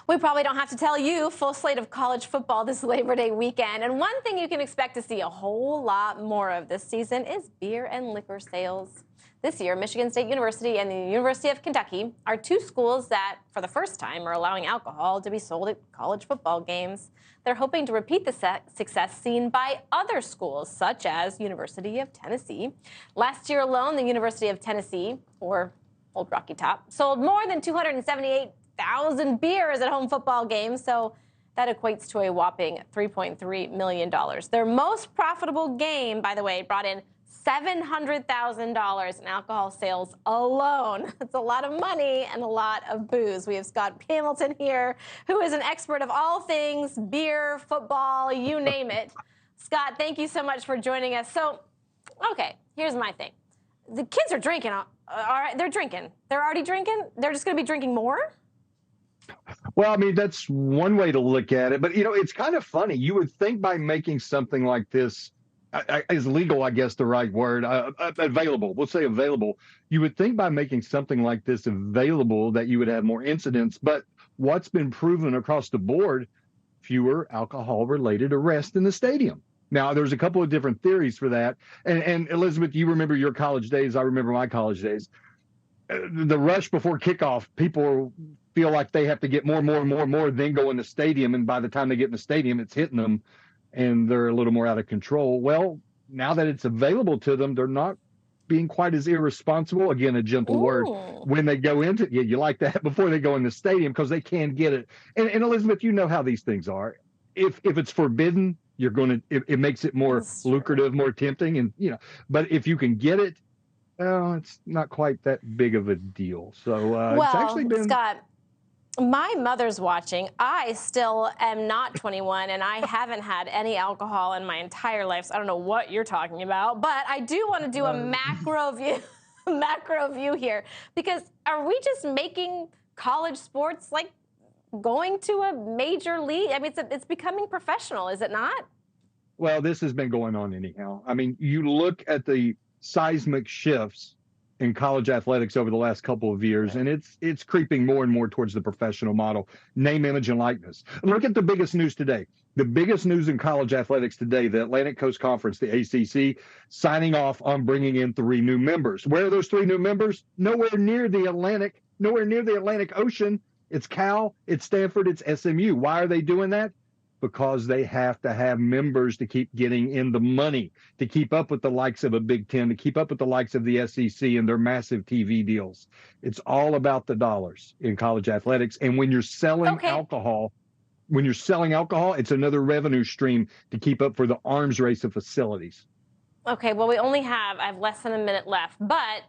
We probably don't have to tell you, full slate of college football this Labor Day weekend. And one thing you can expect to see a whole lot more of this season is beer and liquor sales. This year, Michigan State University and the University of Kentucky are two schools that, for the first time, are allowing alcohol to be sold at college football games. They're hoping to repeat the success seen by other schools, such as University of Tennessee. Last year alone, the University of Tennessee, or Old Rocky Top, sold more than 278,000 beers at home football games, so that equates to a whopping $3.3 million. Their most profitable game, by the way, brought in $700,000 in alcohol sales alone. That's a lot of money and a lot of booze. We have Scott Hamilton here, who is an expert of all things beer, football, you name it. Scott, thank you so much for joining us. So, okay, here's my thing. The kids are drinking. All right, they're drinking. They're already drinking? They're just going to be drinking more? Well, I mean, that's one way to look at it. But, it's kind of funny. You would think by making something like this is legal, I guess the right word, available. We'll say available. You would think by making something like this available that you would have more incidents. But what's been proven across the board, fewer alcohol-related arrests in the stadium. Now, there's a couple of different theories for that. And Elizabeth, you remember your college days. I remember my college days. The rush before kickoff, people feel like they have to get more, then go in the stadium. And by the time they get in the stadium, it's hitting them and they're a little more out of control. Well, now that it's available to them, they're not being quite as irresponsible. Again, a gentle word. When they go into, you like that, before they go in the stadium, because they can get it. And Elizabeth, you know how these things are. If it's forbidden, it makes it more lucrative, more tempting. And, but if you can get it, well, it's not quite that big of a deal. So it's actually been. Scott, my mother's watching. I still am not 21, and I haven't had any alcohol in my entire life. So I don't know what you're talking about, but I do want to do a macro view here, because are we just making college sports like going to a major league? I mean, it's becoming professional, is it not? Well, this has been going on anyhow. I mean, you look at the seismic shifts in college athletics over the last couple of years, and it's creeping more and more towards the professional model. Name, image, and likeness. Look at the biggest news today. The biggest news in college athletics today, the Atlantic Coast Conference, the ACC, signing off on bringing in 3 new members. Where are those 3 new members? Nowhere near the Atlantic Ocean. It's Cal, it's Stanford, it's SMU. Why are they doing that? Because they have to have members to keep getting in the money, to keep up with the likes of a Big Ten, to keep up with the likes of the SEC and their massive TV deals. It's all about the dollars in college athletics. And when you're selling alcohol, it's another revenue stream to keep up for the arms race of facilities. Okay, well, I have less than a minute left, but,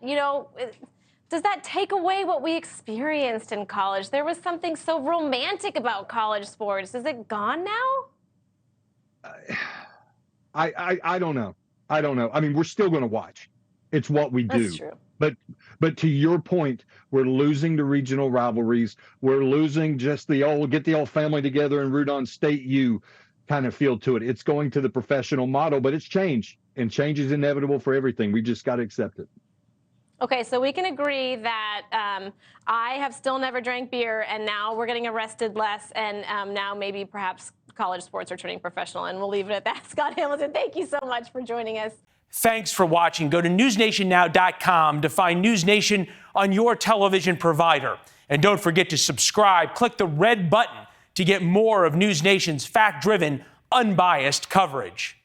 does that take away what we experienced in college? There was something so romantic about college sports. Is it gone now? I don't know. I mean, we're still going to watch. It's what we do. That's true. But to your point, we're losing the regional rivalries. We're losing just get the old family together and root on State U kind of feel to it. It's going to the professional model, but it's change, and change is inevitable for everything. We just got to accept it. Okay, so we can agree that I have still never drank beer, and now we're getting arrested less, and now maybe perhaps college sports are turning professional, and we'll leave it at that. Scott Hamilton, thank you so much for joining us. Thanks for watching. Go to newsnationnow.com to find NewsNation on your television provider. And don't forget to subscribe. Click the red button to get more of NewsNation's fact-driven, unbiased coverage.